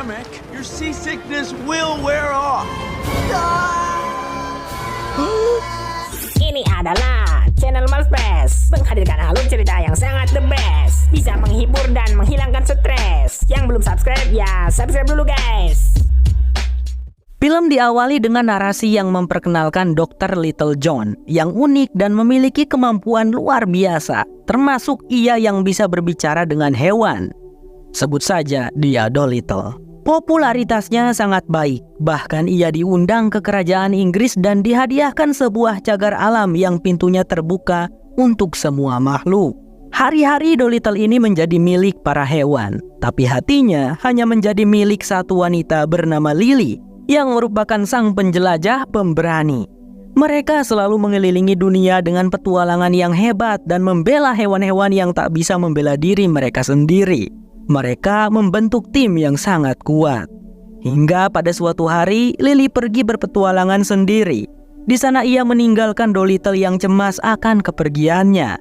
hammock, your seasickness will wear off. Ini adalah channel Malfest, menghadirkan alur cerita yang sangat the best, bisa menghibur dan menghilangkan stres. Yang belum subscribe ya subscribe dulu guys. Film diawali dengan narasi yang memperkenalkan Dr. Little John yang unik dan memiliki kemampuan luar biasa, termasuk ia yang bisa berbicara dengan hewan. Sebut saja dia Dolittle. Popularitasnya sangat baik, bahkan ia diundang ke kerajaan Inggris dan dihadiahkan sebuah cagar alam yang pintunya terbuka untuk semua makhluk. Hari-hari Dolittle ini menjadi milik para hewan, tapi hatinya hanya menjadi milik satu wanita bernama Lily, yang merupakan sang penjelajah pemberani. Mereka selalu mengelilingi dunia dengan petualangan yang hebat dan membela hewan-hewan yang tak bisa membela diri mereka sendiri. Mereka membentuk tim yang sangat kuat. Hingga pada suatu hari, Lily pergi berpetualangan sendiri. Di sana ia meninggalkan Dolittle yang cemas akan kepergiannya.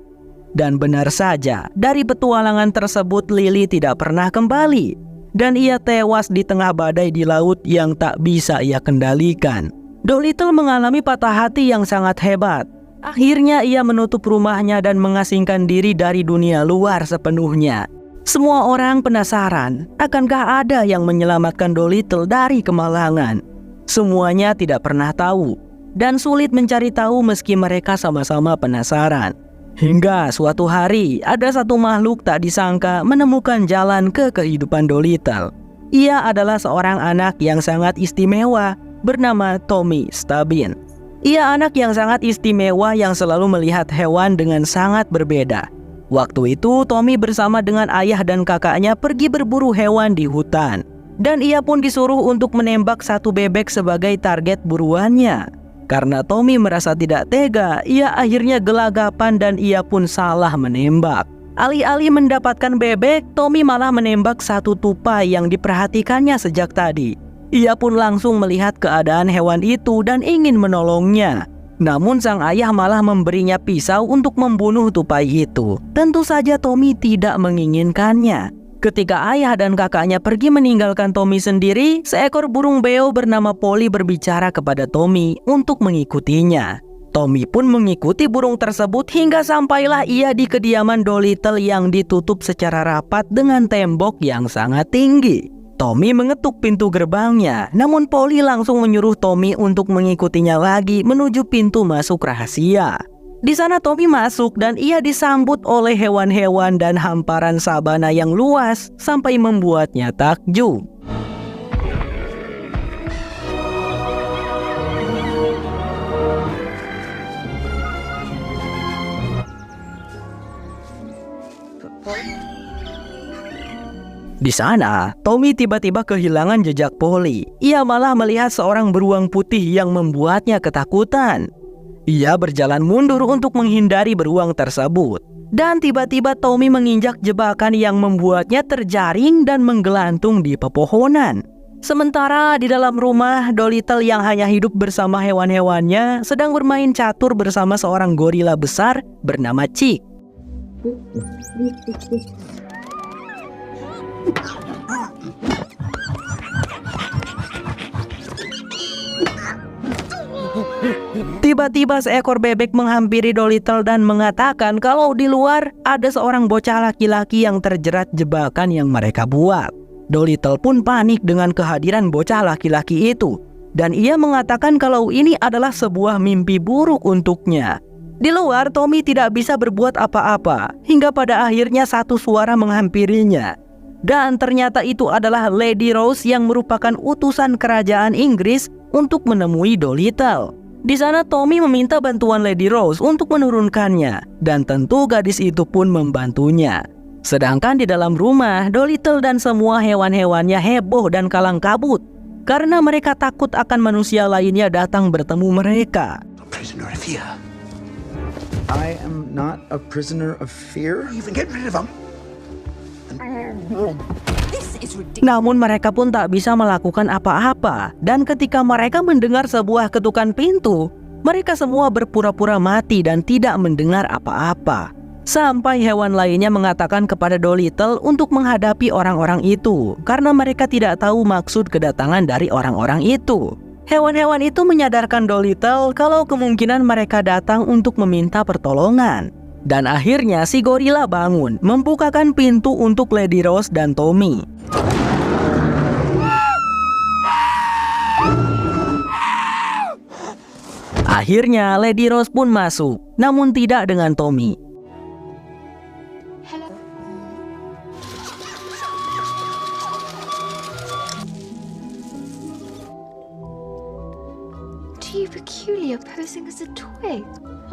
Dan benar saja, dari petualangan tersebut Lily tidak pernah kembali. Dan ia tewas di tengah badai di laut yang tak bisa ia kendalikan. Dolittle mengalami patah hati yang sangat hebat. Akhirnya ia menutup rumahnya dan mengasingkan diri dari dunia luar sepenuhnya. Semua orang penasaran, akankah ada yang menyelamatkan Dolittle dari kemalangan? Semuanya tidak pernah tahu, dan sulit mencari tahu meski mereka sama-sama penasaran. Hingga suatu hari, ada satu makhluk tak disangka menemukan jalan ke kehidupan Dolittle. Ia adalah seorang anak yang sangat istimewa bernama Tommy Stabin. Ia anak yang sangat istimewa yang selalu melihat hewan dengan sangat berbeda. Waktu itu, Tommy bersama dengan ayah dan kakaknya pergi berburu hewan di hutan. Dan ia pun disuruh untuk menembak satu bebek sebagai target buruannya. Karena Tommy merasa tidak tega, ia akhirnya gelagapan dan ia pun salah menembak. Alih-alih mendapatkan bebek, Tommy malah menembak satu tupai yang diperhatikannya sejak tadi. Ia pun langsung melihat keadaan hewan itu dan ingin menolongnya. Namun sang ayah malah memberinya pisau untuk membunuh tupai itu. Tentu saja Tommy tidak menginginkannya. Ketika ayah dan kakaknya pergi meninggalkan Tommy sendiri, seekor burung beo bernama Polly berbicara kepada Tommy untuk mengikutinya. Tommy pun mengikuti burung tersebut hingga sampailah ia di kediaman Dolittle yang ditutup secara rapat dengan tembok yang sangat tinggi. Tommy mengetuk pintu gerbangnya, namun Polly langsung menyuruh Tommy untuk mengikutinya lagi menuju pintu masuk rahasia. Di sana Tommy masuk dan ia disambut oleh hewan-hewan dan hamparan sabana yang luas sampai membuatnya takjub. Di sana, Tommy tiba-tiba kehilangan jejak Polly. Ia malah melihat seorang beruang putih yang membuatnya ketakutan. Ia berjalan mundur untuk menghindari beruang tersebut. Dan tiba-tiba Tommy menginjak jebakan yang membuatnya terjaring dan menggelantung di pepohonan. Sementara di dalam rumah, Dolittle yang hanya hidup bersama hewan-hewannya sedang bermain catur bersama seorang gorila besar bernama Chick. Tiba-tiba seekor bebek menghampiri Dolittle dan mengatakan kalau di luar ada seorang bocah laki-laki yang terjerat jebakan yang mereka buat. Dolittle pun panik dengan kehadiran bocah laki-laki itu, dan ia mengatakan kalau ini adalah sebuah mimpi buruk untuknya. Di luar, Tommy tidak bisa berbuat apa-apa, hingga pada akhirnya satu suara menghampirinya. Dan ternyata itu adalah Lady Rose yang merupakan utusan kerajaan Inggris untuk menemui Dolittle. Di sana Tommy meminta bantuan Lady Rose untuk menurunkannya, dan tentu gadis itu pun membantunya. Sedangkan di dalam rumah, Dolittle dan semua hewan-hewannya heboh dan kalang kabut karena mereka takut akan manusia lainnya datang bertemu mereka. Prisoner of fear. I am not a prisoner of fear. Even get rid of him. Namun mereka pun tak bisa melakukan apa-apa. Dan ketika mereka mendengar sebuah ketukan pintu, mereka semua berpura-pura mati dan tidak mendengar apa-apa. Sampai hewan lainnya mengatakan kepada Dolittle untuk menghadapi orang-orang itu karena mereka tidak tahu maksud kedatangan dari orang-orang itu. Hewan-hewan itu menyadarkan Dolittle kalau kemungkinan mereka datang untuk meminta pertolongan. Dan akhirnya si gorila bangun, membukakan pintu untuk Lady Rose dan Tommy. Akhirnya Lady Rose pun masuk, namun tidak dengan Tommy. You peculiar posing as a twig.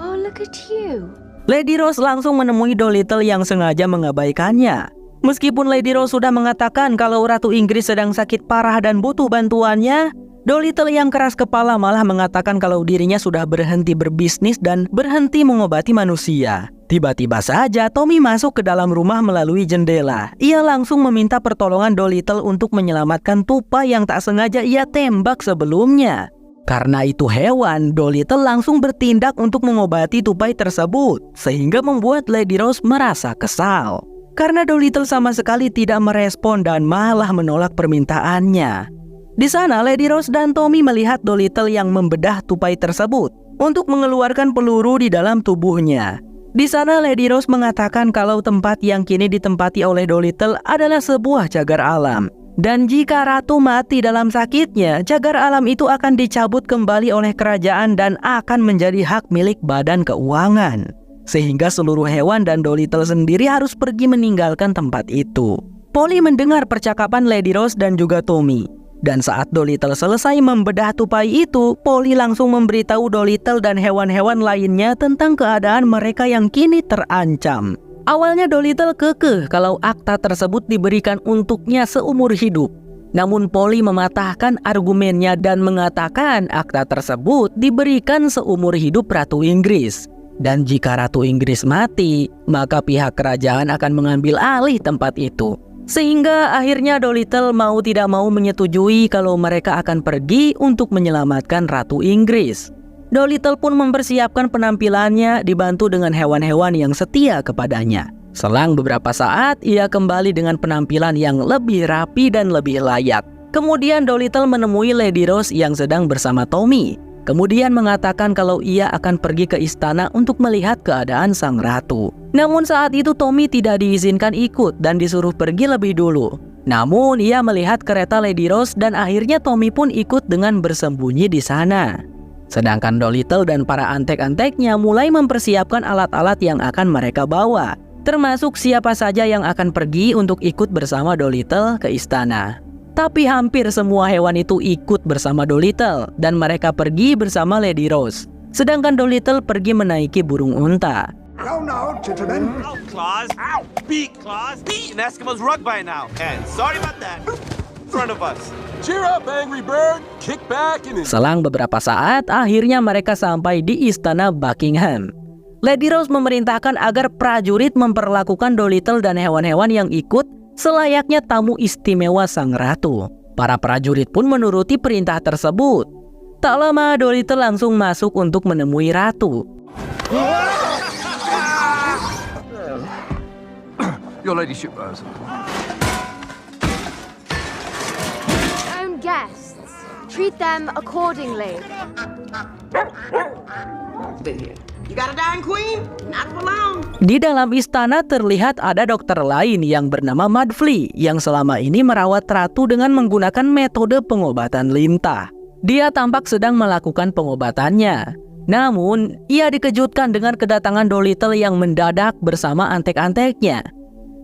Oh, look at you. Lady Rose langsung menemui Dolittle yang sengaja mengabaikannya. Meskipun Lady Rose sudah mengatakan kalau Ratu Inggris sedang sakit parah dan butuh bantuannya, Dolittle yang keras kepala malah mengatakan kalau dirinya sudah berhenti berbisnis dan berhenti mengobati manusia. Tiba-tiba saja Tommy masuk ke dalam rumah melalui jendela. Ia langsung meminta pertolongan Dolittle untuk menyelamatkan tupai yang tak sengaja ia tembak sebelumnya. Karena itu hewan, Dolittle langsung bertindak untuk mengobati tupai tersebut, sehingga membuat Lady Rose merasa kesal. Karena Dolittle sama sekali tidak merespon dan malah menolak permintaannya. Di sana, Lady Rose dan Tommy melihat Dolittle yang membedah tupai tersebut untuk mengeluarkan peluru di dalam tubuhnya. Di sana, Lady Rose mengatakan kalau tempat yang kini ditempati oleh Dolittle adalah sebuah cagar alam. Dan jika ratu mati dalam sakitnya, cagar alam itu akan dicabut kembali oleh kerajaan dan akan menjadi hak milik Badan Keuangan. Sehingga seluruh hewan dan Dolittle sendiri harus pergi meninggalkan tempat itu. Polly mendengar percakapan Lady Rose dan juga Tommy. Dan saat Dolittle selesai membedah tupai itu, Polly langsung memberitahu Dolittle dan hewan-hewan lainnya tentang keadaan mereka yang kini terancam. Awalnya Dolittle kekeh kalau akta tersebut diberikan untuknya seumur hidup. Namun Polly mematahkan argumennya dan mengatakan akta tersebut diberikan seumur hidup Ratu Inggris. Dan jika Ratu Inggris mati, maka pihak kerajaan akan mengambil alih tempat itu. Sehingga akhirnya Dolittle mau tidak mau menyetujui kalau mereka akan pergi untuk menyelamatkan Ratu Inggris. Dolittle pun mempersiapkan penampilannya dibantu dengan hewan-hewan yang setia kepadanya. Selang beberapa saat, ia kembali dengan penampilan yang lebih rapi dan lebih layak. Kemudian Dolittle menemui Lady Rose yang sedang bersama Tommy. Kemudian mengatakan kalau ia akan pergi ke istana untuk melihat keadaan sang ratu. Namun saat itu Tommy tidak diizinkan ikut dan disuruh pergi lebih dulu. Namun ia melihat kereta Lady Rose dan akhirnya Tommy pun ikut dengan bersembunyi di sana. Sedangkan Dolittle dan para antek-anteknya mulai mempersiapkan alat-alat yang akan mereka bawa, termasuk siapa saja yang akan pergi untuk ikut bersama Dolittle ke istana. Tapi hampir semua hewan itu ikut bersama Dolittle dan mereka pergi bersama Lady Rose. Sedangkan Dolittle pergi menaiki burung unta. No, gentlemen. Ow, claws. Ow, beak, claws. Beat an Eskimo's rug by now. And sorry about that. In front of us. Cheer up, Angry Bird. Kick back and Selang beberapa saat, akhirnya mereka sampai di istana Buckingham. Lady Rose memerintahkan agar prajurit memperlakukan Dolittle dan hewan-hewan yang ikut selayaknya tamu istimewa sang ratu. Para prajurit pun menuruti perintah tersebut. Tak lama Dolittle langsung masuk untuk menemui ratu. Your ladyship, Own guests. Treat them accordingly. You got a dying queen? Not for long. Di dalam istana terlihat ada dokter lain yang bernama Mudflea yang selama ini merawat ratu dengan menggunakan metode pengobatan lintah. Dia tampak sedang melakukan pengobatannya. Namun, ia dikejutkan dengan kedatangan Dolittle yang mendadak bersama antek-anteknya.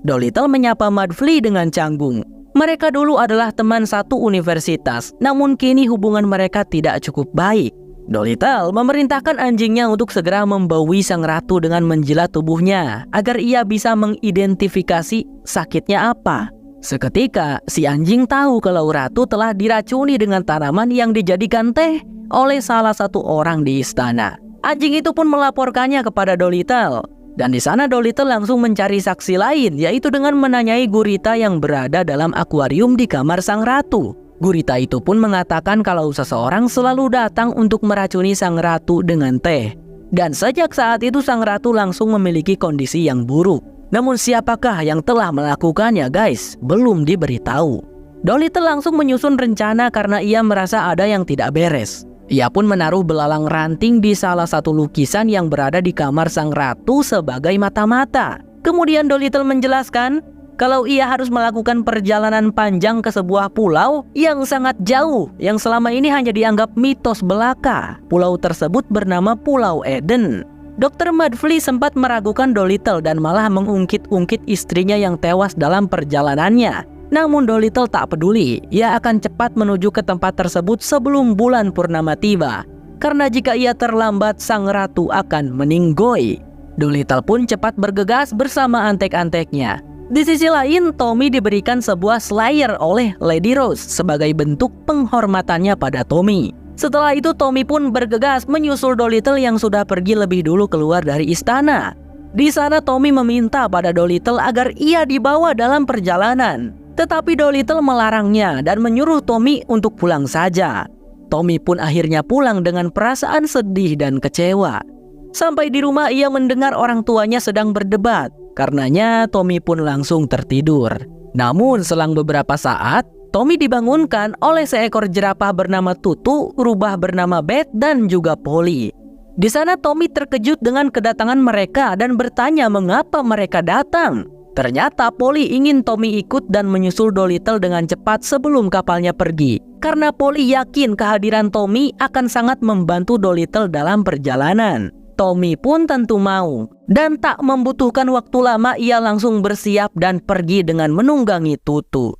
Dolittle menyapa Mudflea dengan canggung. Mereka dulu adalah teman satu universitas, namun kini hubungan mereka tidak cukup baik. Dolittle memerintahkan anjingnya untuk segera membaui sang ratu dengan menjilat tubuhnya agar ia bisa mengidentifikasi sakitnya apa. Seketika, si anjing tahu kalau ratu telah diracuni dengan tanaman yang dijadikan teh oleh salah satu orang di istana. Anjing itu pun melaporkannya kepada Dolittle. Dan di sana Dolittle langsung mencari saksi lain, yaitu dengan menanyai gurita yang berada dalam akuarium di kamar sang ratu. Gurita itu pun mengatakan kalau seseorang selalu datang untuk meracuni sang ratu dengan teh. Dan sejak saat itu sang ratu langsung memiliki kondisi yang buruk. Namun siapakah yang telah melakukannya guys? Belum diberitahu. Dolittle langsung menyusun rencana karena ia merasa ada yang tidak beres. Ia pun menaruh belalang ranting di salah satu lukisan yang berada di kamar sang ratu sebagai mata-mata. Kemudian Dolittle menjelaskan kalau ia harus melakukan perjalanan panjang ke sebuah pulau yang sangat jauh yang selama ini hanya dianggap mitos belaka. Pulau tersebut bernama Pulau Eden. Dr. Mudflea sempat meragukan Dolittle dan malah mengungkit-ungkit istrinya yang tewas dalam perjalanannya. Namun Dolittle tak peduli, ia akan cepat menuju ke tempat tersebut sebelum bulan purnama tiba. Karena jika ia terlambat, sang ratu akan meninggoy. Dolittle pun cepat bergegas bersama antek-anteknya. Di sisi lain, Tommy diberikan sebuah slayer oleh Lady Rose sebagai bentuk penghormatannya pada Tommy. Setelah itu Tommy pun bergegas menyusul Dolittle yang sudah pergi lebih dulu keluar dari istana. Di sana Tommy meminta pada Dolittle agar ia dibawa dalam perjalanan. Tetapi Dolittle melarangnya dan menyuruh Tommy untuk pulang saja. Tommy pun akhirnya pulang dengan perasaan sedih dan kecewa. Sampai di rumah ia mendengar orang tuanya sedang berdebat. Karenanya Tommy pun langsung tertidur. Namun selang beberapa saat, Tommy dibangunkan oleh seekor jerapah bernama Tutu, rubah bernama Beth, dan juga Polly. Di sana Tommy terkejut dengan kedatangan mereka dan bertanya mengapa mereka datang. Ternyata Polly ingin Tommy ikut dan menyusul Dolittle dengan cepat sebelum kapalnya pergi. Karena Polly yakin kehadiran Tommy akan sangat membantu Dolittle dalam perjalanan. Tommy pun tentu mau, dan tak membutuhkan waktu lama ia langsung bersiap dan pergi dengan menunggangi Tutu.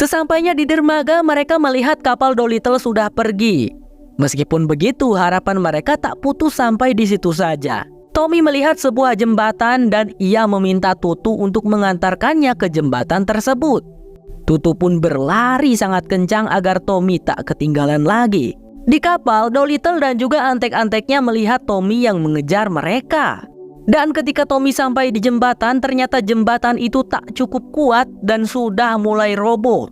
Sesampainya di dermaga, mereka melihat kapal Dolittle sudah pergi. Meskipun begitu, harapan mereka tak putus sampai di situ saja. Tommy melihat sebuah jembatan dan ia meminta Tutu untuk mengantarkannya ke jembatan tersebut. Tutu pun berlari sangat kencang agar Tommy tak ketinggalan lagi. Di kapal, Dolittle dan juga antek-anteknya melihat Tommy yang mengejar mereka. Dan ketika Tommy sampai di jembatan, ternyata jembatan itu tak cukup kuat dan sudah mulai roboh.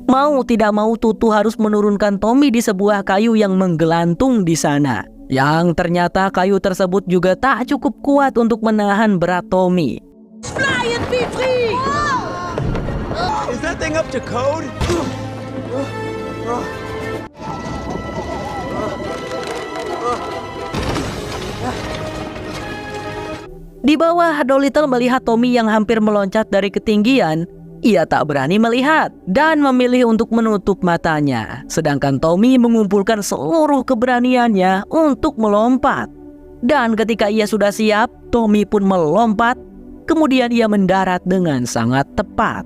Mau tidak mau Tutu harus menurunkan Tommy di sebuah kayu yang menggelantung di sana. Yang ternyata kayu tersebut juga tak cukup kuat untuk menahan berat Tommy. Is that thing up to code? Di bawah, Dolittle melihat Tommy yang hampir meloncat dari ketinggian. Ia tak berani melihat dan memilih untuk menutup matanya. Sedangkan Tommy mengumpulkan seluruh keberaniannya untuk melompat. Dan ketika ia sudah siap, Tommy pun melompat. Kemudian ia mendarat dengan sangat tepat.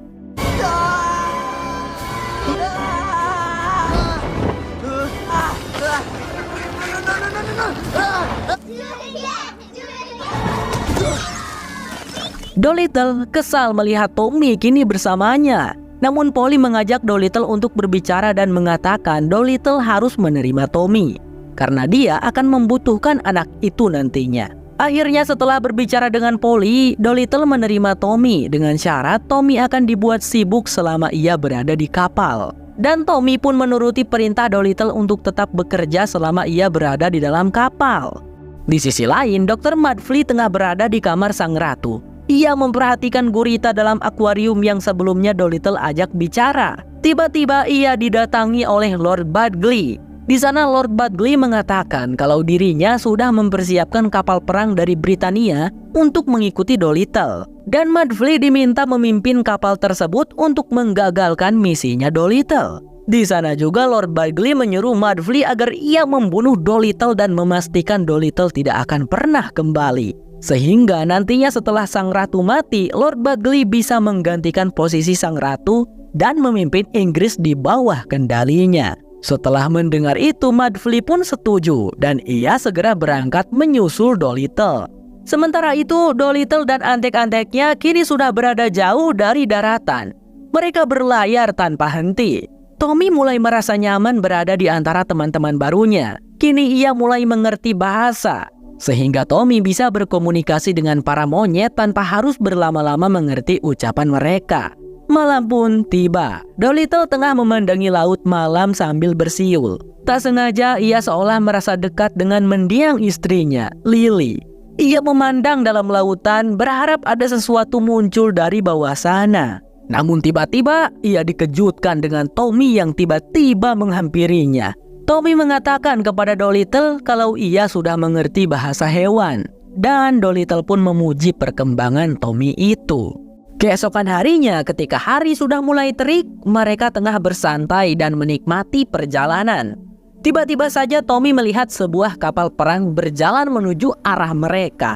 Dolittle kesal melihat Tommy kini bersamanya. Namun Polly mengajak Dolittle untuk berbicara dan mengatakan Dolittle harus menerima Tommy karena dia akan membutuhkan anak itu nantinya. Akhirnya setelah berbicara dengan Polly, Dolittle menerima Tommy dengan syarat Tommy akan dibuat sibuk selama ia berada di kapal. Dan Tommy pun menuruti perintah Dolittle untuk tetap bekerja selama ia berada di dalam kapal. Di sisi lain, Dr. Mudflea tengah berada di kamar sang ratu. Ia memperhatikan gurita dalam akuarium yang sebelumnya Dolittle ajak bicara. Tiba-tiba ia didatangi oleh Lord Budgley. Di sana Lord Budgley mengatakan kalau dirinya sudah mempersiapkan kapal perang dari Britania untuk mengikuti Dolittle. Dan Mudflea diminta memimpin kapal tersebut untuk menggagalkan misinya Dolittle. Di sana juga Lord Budgley menyuruh Mudflea agar ia membunuh Dolittle dan memastikan Dolittle tidak akan pernah kembali. Sehingga nantinya setelah sang ratu mati, Lord Budgley bisa menggantikan posisi sang ratu dan memimpin Inggris di bawah kendalinya. Setelah mendengar itu, Mudflea pun setuju dan ia segera berangkat menyusul Dolittle. Sementara itu, Dolittle dan antek-anteknya kini sudah berada jauh dari daratan. Mereka berlayar tanpa henti. Tommy mulai merasa nyaman berada di antara teman-teman barunya. Kini ia mulai mengerti bahasa, sehingga Tommy bisa berkomunikasi dengan para monyet tanpa harus berlama-lama mengerti ucapan mereka. Malam pun tiba. Dolittle tengah memandangi laut malam sambil bersiul. Tak sengaja ia seolah merasa dekat dengan mendiang istrinya, Lily. Ia memandang dalam lautan berharap ada sesuatu muncul dari bawah sana. Namun tiba-tiba ia dikejutkan dengan Tommy yang tiba-tiba menghampirinya. Tommy mengatakan kepada Dolittle kalau ia sudah mengerti bahasa hewan. Dan Dolittle pun memuji perkembangan Tommy itu. Keesokan harinya ketika hari sudah mulai terik, mereka tengah bersantai dan menikmati perjalanan. Tiba-tiba saja Tommy melihat sebuah kapal perang berjalan menuju arah mereka.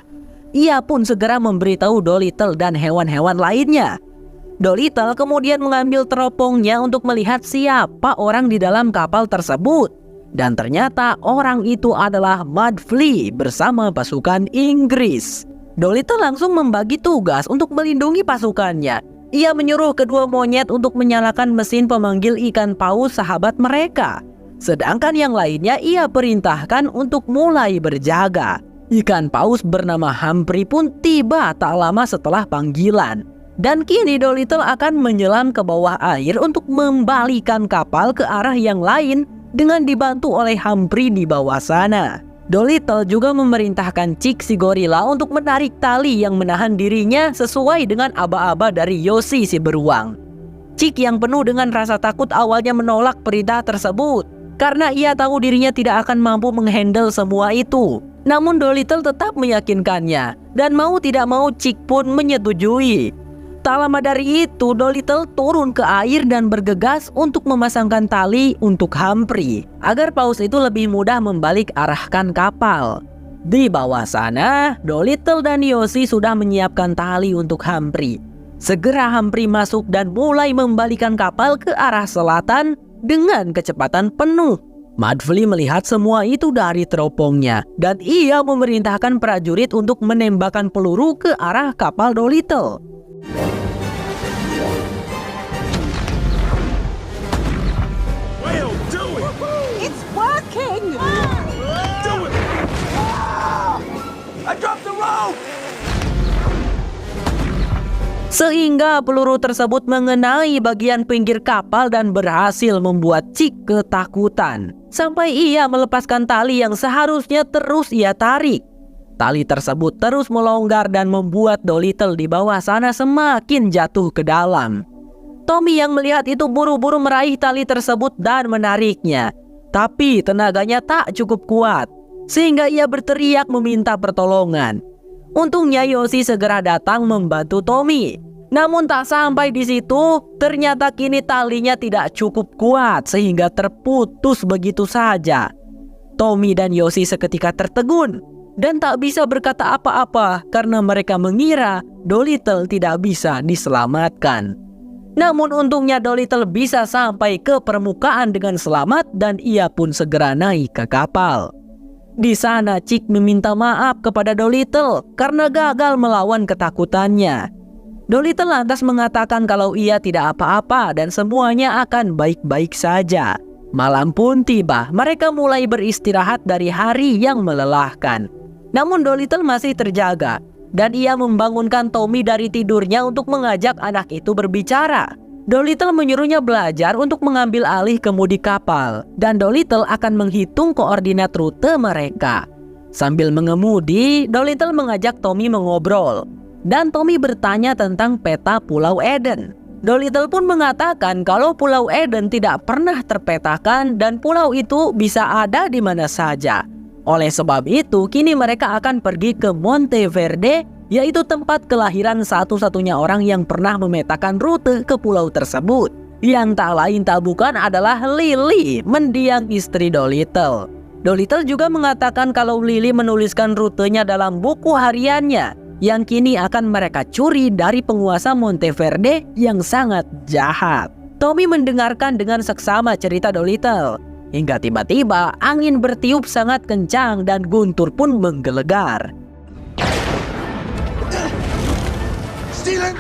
Ia pun segera memberitahu Dolittle dan hewan-hewan lainnya. Dolittle kemudian mengambil teropongnya untuk melihat siapa orang di dalam kapal tersebut. Dan ternyata orang itu adalah Mudflea bersama pasukan Inggris. Dolittle langsung membagi tugas untuk melindungi pasukannya. Ia menyuruh kedua monyet untuk menyalakan mesin pemanggil ikan paus sahabat mereka. Sedangkan yang lainnya ia perintahkan untuk mulai berjaga. Ikan paus bernama Humphrey pun tiba tak lama setelah panggilan. Dan kini Dolittle akan menyelam ke bawah air untuk membalikan kapal ke arah yang lain dengan dibantu oleh Humphrey di bawah sana. Dolittle juga memerintahkan Chick si gorila untuk menarik tali yang menahan dirinya sesuai dengan aba-aba dari Yoshi si beruang. Chick yang penuh dengan rasa takut awalnya menolak perintah tersebut karena ia tahu dirinya tidak akan mampu menghandle semua itu. Namun Dolittle tetap meyakinkannya dan mau tidak mau Chick pun menyetujui. Tak lama dari itu, Dolittle turun ke air dan bergegas untuk memasangkan tali untuk Humphrey agar paus itu lebih mudah membalik arahkan kapal. Di bawah sana, Dolittle dan Yoshi sudah menyiapkan tali untuk Humphrey. Segera Humphrey masuk dan mulai membalikan kapal ke arah selatan dengan kecepatan penuh. Mudflea melihat semua itu dari teropongnya dan ia memerintahkan prajurit untuk menembakkan peluru ke arah kapal Dolittle. I dropped the rope! Sehingga peluru tersebut mengenai bagian pinggir kapal dan berhasil membuat Chick ketakutan. Sampai ia melepaskan tali yang seharusnya terus ia tarik. Tali tersebut terus melonggar dan membuat Dolittle di bawah sana semakin jatuh ke dalam. Tommy yang melihat itu buru-buru meraih tali tersebut dan menariknya. Tapi tenaganya tak cukup kuat, sehingga ia berteriak meminta pertolongan. Untungnya Yoshi segera datang membantu Tommy. Namun tak sampai di situ, ternyata kini talinya tidak cukup kuat sehingga terputus begitu saja. Tommy dan Yoshi seketika tertegun dan tak bisa berkata apa-apa karena mereka mengira Dolittle tidak bisa diselamatkan. Namun untungnya Dolittle bisa sampai ke permukaan dengan selamat dan ia pun segera naik ke kapal. Di sana Chick meminta maaf kepada Dolittle karena gagal melawan ketakutannya. Dolittle lantas mengatakan kalau ia tidak apa-apa dan semuanya akan baik-baik saja. Malam pun tiba, mereka mulai beristirahat dari hari yang melelahkan. Namun Dolittle masih terjaga dan ia membangunkan Tommy dari tidurnya untuk mengajak anak itu berbicara. Dolittle menyuruhnya belajar untuk mengambil alih kemudi kapal dan Dolittle akan menghitung koordinat rute mereka. Sambil mengemudi, Dolittle mengajak Tommy mengobrol dan Tommy bertanya tentang peta Pulau Eden. Dolittle pun mengatakan kalau Pulau Eden tidak pernah terpetakan dan pulau itu bisa ada di mana saja. Oleh sebab itu, kini mereka akan pergi ke Monteverde, yaitu tempat kelahiran satu-satunya orang yang pernah memetakan rute ke pulau tersebut. Yang tak lain tak bukan adalah Lily, mendiang istri Dolittle. Dolittle juga mengatakan kalau Lily menuliskan rutenya dalam buku hariannya, yang kini akan mereka curi dari penguasa Monteverde yang sangat jahat. Tommy mendengarkan dengan seksama cerita Dolittle, hingga tiba-tiba angin bertiup sangat kencang dan guntur pun menggelegar. Stealing!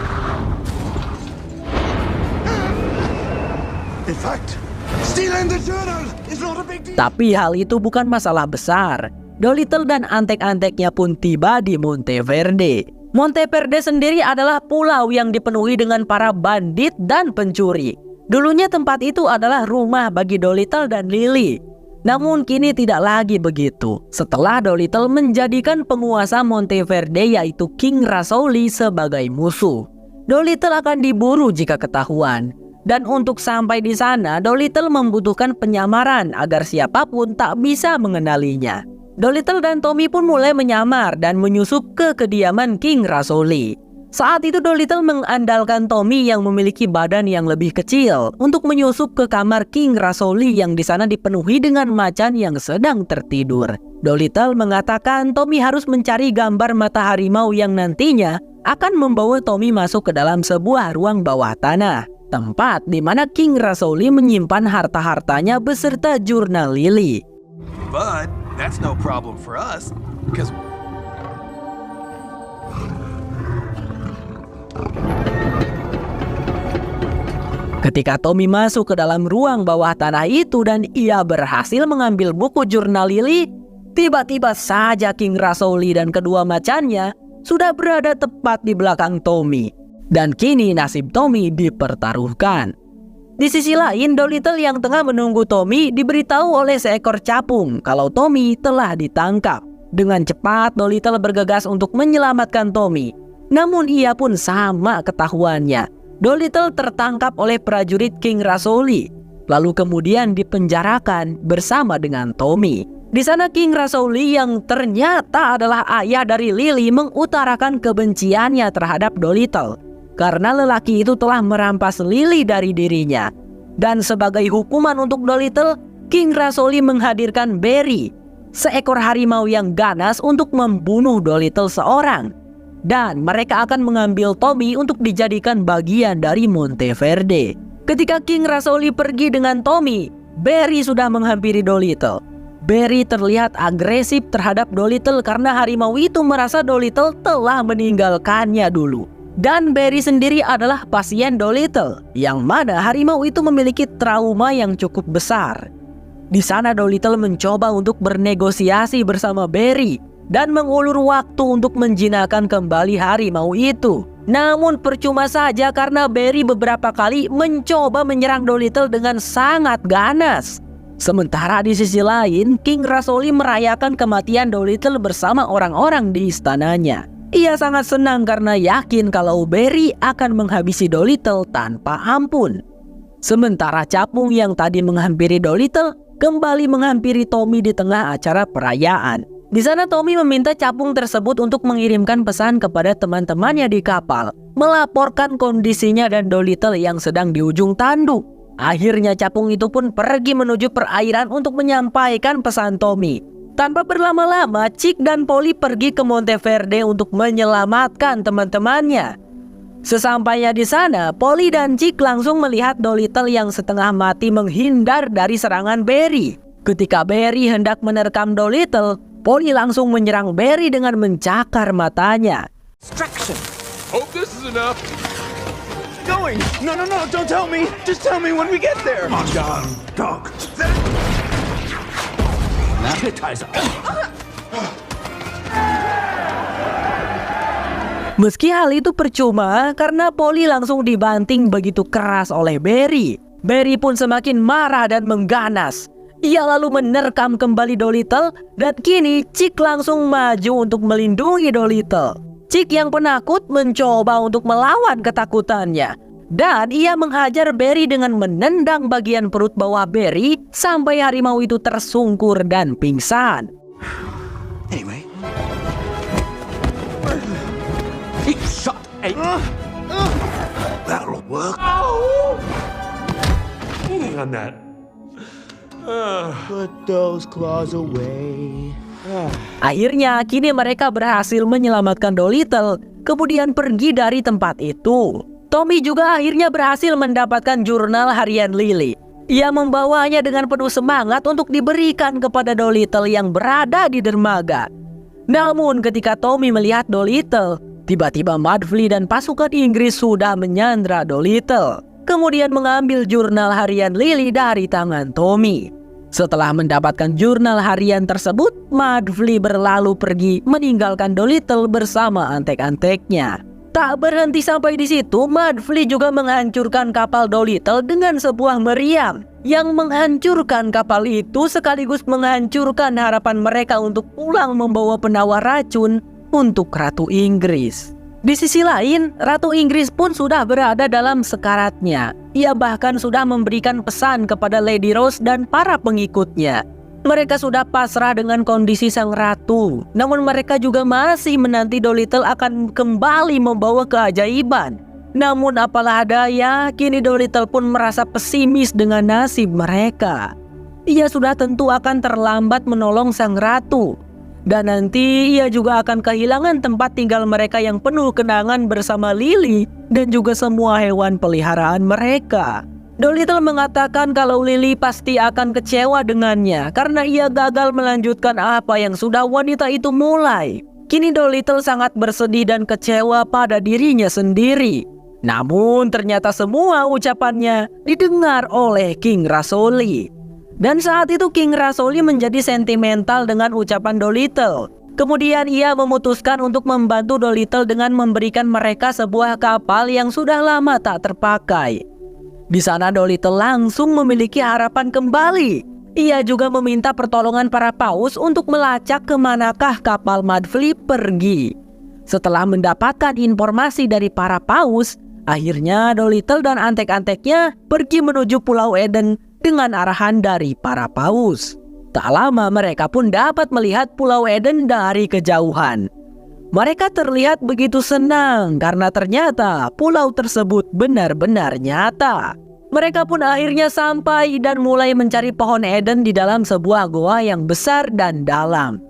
In fact, stealing the journal is not a big deal. Tapi hal itu bukan masalah besar. Dolittle dan antek-anteknya pun tiba di Monteverde. Monteverde sendiri adalah pulau yang dipenuhi dengan para bandit dan pencuri. Dulunya tempat itu adalah rumah bagi Dolittle dan Lily. Namun kini tidak lagi begitu. Setelah Dolittle menjadikan penguasa Monteverde yaitu King Rasouli sebagai musuh. Dolittle akan diburu jika ketahuan. Dan untuk sampai di sana, Dolittle membutuhkan penyamaran agar siapapun tak bisa mengenalinya. Dolittle dan Tommy pun mulai menyamar dan menyusup ke kediaman King Rasouli. Saat itu Dolittle mengandalkan Tommy yang memiliki badan yang lebih kecil untuk menyusup ke kamar King Rasouli yang di sana dipenuhi dengan macan yang sedang tertidur. Dolittle mengatakan Tommy harus mencari gambar mata harimau yang nantinya akan membawa Tommy masuk ke dalam sebuah ruang bawah tanah, tempat di mana King Rasouli menyimpan harta-hartanya beserta jurnal Lily. But that's no problem for us, because ketika Tommy masuk ke dalam ruang bawah tanah itu dan ia berhasil mengambil buku jurnal Lily, tiba-tiba saja King Rasouli dan kedua macannya sudah berada tepat di belakang Tommy. Dan kini nasib Tommy dipertaruhkan. Di sisi lain, Dolittle yang tengah menunggu Tommy diberitahu oleh seekor capung kalau Tommy telah ditangkap. Dengan cepat, Dolittle bergegas untuk menyelamatkan Tommy. Namun ia pun sama ketahuannya. Dolittle tertangkap oleh prajurit King Rasouli, lalu kemudian dipenjarakan bersama dengan Tommy. Di sana King Rasouli yang ternyata adalah ayah dari Lily mengutarakan kebenciannya terhadap Dolittle karena lelaki itu telah merampas Lily dari dirinya. Dan sebagai hukuman untuk Dolittle, King Rasouli menghadirkan Barry, seekor harimau yang ganas untuk membunuh Dolittle seorang. Dan mereka akan mengambil Tommy untuk dijadikan bagian dari Monteverde. Ketika King Rasouli pergi dengan Tommy, Barry sudah menghampiri Dolittle. Barry terlihat agresif terhadap Dolittle karena harimau itu merasa Dolittle telah meninggalkannya dulu. Dan Barry sendiri adalah pasien Dolittle, yang mana harimau itu memiliki trauma yang cukup besar. Di sana Dolittle mencoba untuk bernegosiasi bersama Barry dan mengulur waktu untuk menjinakkan kembali harimau itu. Namun percuma saja karena Barry beberapa kali mencoba menyerang Dolittle dengan sangat ganas. Sementara di sisi lain, King Rasouli merayakan kematian Dolittle bersama orang-orang di istananya. Ia sangat senang karena yakin kalau Barry akan menghabisi Dolittle tanpa ampun. Sementara capung yang tadi menghampiri Dolittle kembali menghampiri Tommy di tengah acara perayaan. Di sana Tommy meminta capung tersebut untuk mengirimkan pesan kepada teman-temannya di kapal, melaporkan kondisinya dan Dolittle yang sedang di ujung tanduk. Akhirnya capung itu pun pergi menuju perairan untuk menyampaikan pesan Tommy. Tanpa berlama-lama, Chick dan Polly pergi ke Monteverde untuk menyelamatkan teman-temannya. Sesampainya di sana, Polly dan Chick langsung melihat Dolittle yang setengah mati menghindar dari serangan Barry. Ketika Barry hendak menerkam Dolittle, Polly langsung menyerang Barry dengan mencakar matanya. Distraction. hope this is enough. Going! No, don't tell me! Just tell me when we get there! Come on, John. Talk. Hypnotizer. Meski hal itu percuma karena Polly langsung dibanting begitu keras oleh Barry. Barry pun semakin marah dan mengganas. Ia lalu menerkam kembali Dolittle dan kini Chick langsung maju untuk melindungi Dolittle. Chick yang penakut mencoba untuk melawan ketakutannya. Dan ia menghajar Barry dengan menendang bagian perut bawah Barry sampai harimau itu tersungkur dan pingsan. Anyway. He shot a... That'll work. On that. Put those claws away. Akhirnya kini mereka berhasil menyelamatkan Dolittle, kemudian pergi dari tempat itu. Tommy juga akhirnya berhasil mendapatkan jurnal harian Lily. Ia membawanya dengan penuh semangat untuk diberikan kepada Dolittle yang berada di dermaga. Namun ketika Tommy melihat Dolittle, tiba-tiba Mudflea dan pasukan Inggris sudah menyandra Dolittle, kemudian mengambil jurnal harian Lily dari tangan Tommy. Setelah mendapatkan jurnal harian tersebut, Mudflea berlalu pergi meninggalkan Dolittle bersama antek-anteknya. Tak berhenti sampai di situ, Mudflea juga menghancurkan kapal Dolittle dengan sebuah meriam. Yang menghancurkan kapal itu sekaligus menghancurkan harapan mereka untuk pulang membawa penawar racun untuk Ratu Inggris. Di sisi lain, Ratu Inggris pun sudah berada dalam sekaratnya. Ia bahkan sudah memberikan pesan kepada Lady Rose dan para pengikutnya. Mereka sudah pasrah dengan kondisi sang ratu. Namun mereka juga masih menanti Dolittle akan kembali membawa keajaiban. Namun apalah daya, kini Dolittle pun merasa pesimis dengan nasib mereka. Ia sudah tentu akan terlambat menolong sang ratu. Dan nanti ia juga akan kehilangan tempat tinggal mereka yang penuh kenangan bersama Lily dan juga semua hewan peliharaan mereka. Dolittle mengatakan kalau Lily pasti akan kecewa dengannya karena ia gagal melanjutkan apa yang sudah wanita itu mulai. Kini Dolittle sangat bersedih dan kecewa pada dirinya sendiri. Namun ternyata semua ucapannya didengar oleh King Rasoli. Dan saat itu King Rasoli menjadi sentimental dengan ucapan Dolittle. Kemudian ia memutuskan untuk membantu Dolittle dengan memberikan mereka sebuah kapal yang sudah lama tak terpakai. Di sana Dolittle langsung memiliki harapan kembali. Ia juga meminta pertolongan para paus untuk melacak kemanakah kapal Mudflea pergi. Setelah mendapatkan informasi dari para paus, akhirnya Dolittle dan antek-anteknya pergi menuju Pulau Eden dengan arahan dari para paus. Tak lama mereka pun dapat melihat Pulau Eden dari kejauhan. Mereka terlihat begitu senang karena ternyata pulau tersebut benar-benar nyata. Mereka pun akhirnya sampai dan mulai mencari pohon Eden di dalam sebuah goa yang besar dan dalam.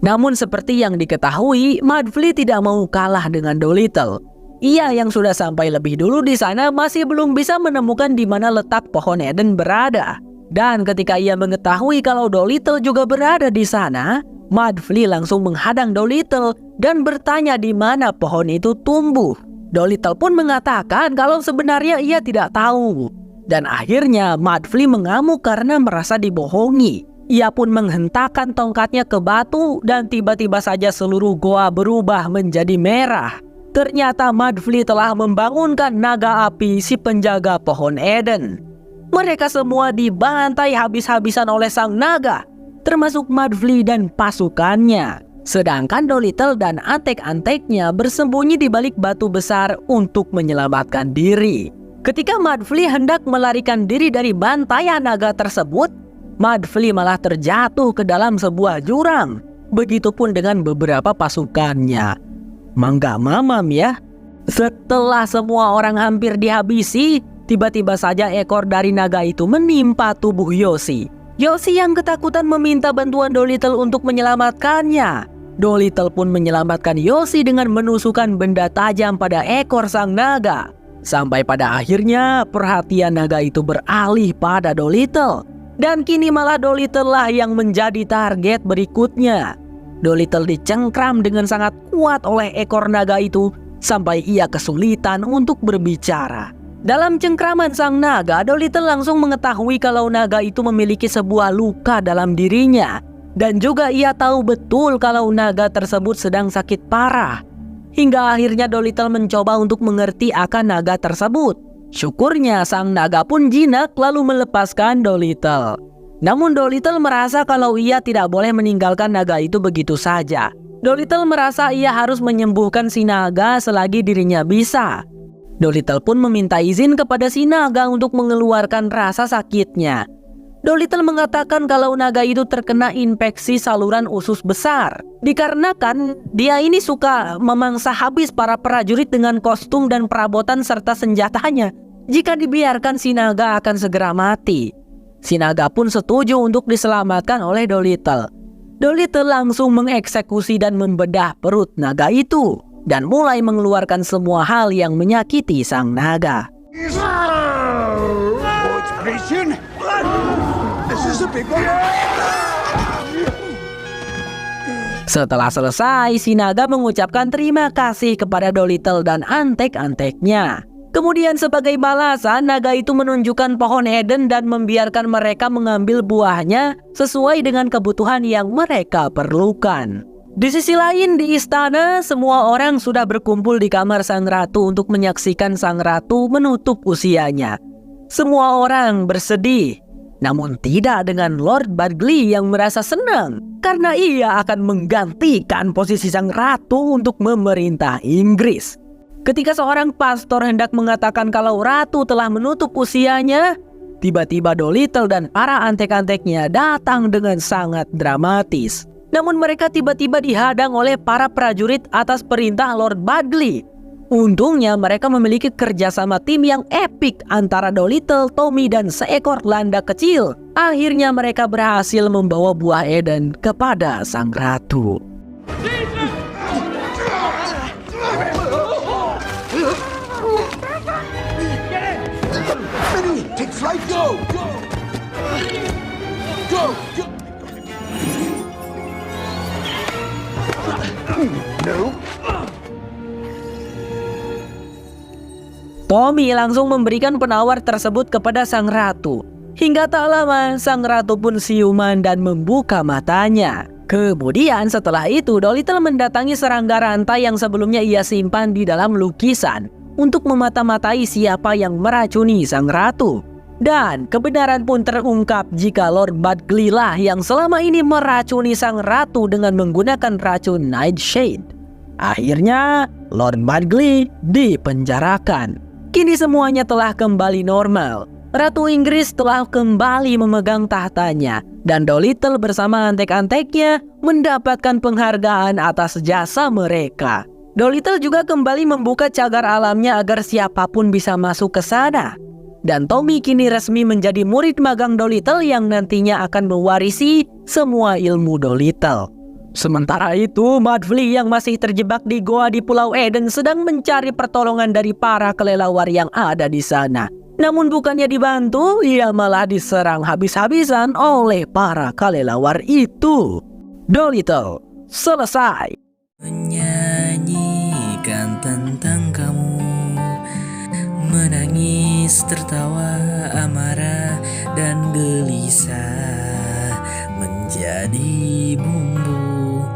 Namun seperti yang diketahui, Mudflea tidak mau kalah dengan Dolittle. Ia yang sudah sampai lebih dulu di sana masih belum bisa menemukan di mana letak pohon Eden berada. Dan ketika ia mengetahui kalau Dolittle juga berada di sana, Mudflea langsung menghadang Dolittle dan bertanya di mana pohon itu tumbuh. Dolittle pun mengatakan kalau sebenarnya ia tidak tahu. Dan akhirnya Mudflea mengamuk karena merasa dibohongi. Ia pun menghentakkan tongkatnya ke batu dan tiba-tiba saja seluruh goa berubah menjadi merah. Ternyata Mudflea telah membangunkan naga api si penjaga pohon Eden. Mereka semua dibantai habis-habisan oleh sang naga, termasuk Mudflea dan pasukannya. Sedangkan Dolittle dan antek-anteknya bersembunyi di balik batu besar untuk menyelamatkan diri. Ketika Mudflea hendak melarikan diri dari bantaian naga tersebut, Mudflea malah terjatuh ke dalam sebuah jurang. Begitupun dengan beberapa pasukannya. Mangga mamam ya. Setelah semua orang hampir dihabisi, tiba-tiba saja ekor dari naga itu menimpa tubuh Yoshi. Yoshi yang ketakutan meminta bantuan Dolittle untuk menyelamatkannya. Dolittle pun menyelamatkan Yoshi dengan menusukkan benda tajam pada ekor sang naga. Sampai pada akhirnya perhatian naga itu beralih pada Dolittle. Dan kini malah Dolittle lah yang menjadi target berikutnya. Dolittle dicengkram dengan sangat kuat oleh ekor naga itu sampai ia kesulitan untuk berbicara. Dalam cengkraman sang naga, Dolittle langsung mengetahui kalau naga itu memiliki sebuah luka dalam dirinya. Dan juga ia tahu betul kalau naga tersebut sedang sakit parah. Hingga akhirnya Dolittle mencoba untuk mengerti akan naga tersebut. Syukurnya sang naga pun jinak lalu melepaskan Dolittle. Namun Dolittle merasa kalau ia tidak boleh meninggalkan naga itu begitu saja. Dolittle merasa ia harus menyembuhkan si naga selagi dirinya bisa. Dolittle pun meminta izin kepada si naga untuk mengeluarkan rasa sakitnya. Dolittle mengatakan kalau naga itu terkena infeksi saluran usus besar. Dikarenakan dia ini suka memangsa habis para prajurit dengan kostum dan perabotan serta senjatanya. Jika dibiarkan si naga akan segera mati. Si naga pun setuju untuk diselamatkan oleh Dolittle. Dolittle langsung mengeksekusi dan membedah perut naga itu dan mulai mengeluarkan semua hal yang menyakiti sang naga. Setelah selesai, si naga mengucapkan terima kasih kepada Dolittle dan antek-anteknya. Kemudian sebagai balasan, naga itu menunjukkan pohon Eden dan membiarkan mereka mengambil buahnya sesuai dengan kebutuhan yang mereka perlukan. Di sisi lain di istana, semua orang sudah berkumpul di kamar sang ratu untuk menyaksikan sang ratu menutup usianya. Semua orang bersedih, namun tidak dengan Lord Bagley yang merasa senang karena ia akan menggantikan posisi sang ratu untuk memerintah Inggris. Ketika seorang pastor hendak mengatakan kalau ratu telah menutup usianya, tiba-tiba Dolittle dan para antek-anteknya datang dengan sangat dramatis. Namun mereka tiba-tiba dihadang oleh para prajurit atas perintah Lord Bagley. Untungnya mereka memiliki kerjasama tim yang epik antara Dolittle, Tommy, dan seekor landak kecil. Akhirnya mereka berhasil membawa buah Eden kepada sang ratu. Take flight, go! Go! No. Tommy langsung memberikan penawar tersebut kepada sang ratu. Hingga tak lama, sang ratu pun siuman dan membuka matanya. Kemudian setelah itu, Dolittle mendatangi serangga rantai yang sebelumnya ia simpan di dalam lukisan untuk memata-matai siapa yang meracuni sang ratu. Dan kebenaran pun terungkap jika Lord Bagley lah yang selama ini meracuni sang ratu dengan menggunakan racun Nightshade. Akhirnya, Lord Bagley dipenjarakan. Kini semuanya telah kembali normal. Ratu Inggris telah kembali memegang tahtanya dan Dolittle bersama antek-anteknya mendapatkan penghargaan atas jasa mereka. Dolittle juga kembali membuka cagar alamnya agar siapapun bisa masuk ke sana. Dan Tommy kini resmi menjadi murid magang Dolittle yang nantinya akan mewarisi semua ilmu Dolittle. Sementara itu, Mudflea yang masih terjebak di goa di Pulau Eden sedang mencari pertolongan dari para kelelawar yang ada di sana. Namun bukannya dibantu, ia malah diserang habis-habisan oleh para kelelawar itu. Dolittle selesai. Menyanyikan tentang kamu, menangis, tertawa, amarah, dan gelisah menjadi bumbu,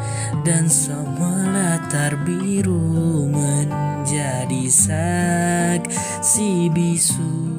dan semua latar biru menjadi saksi bisu.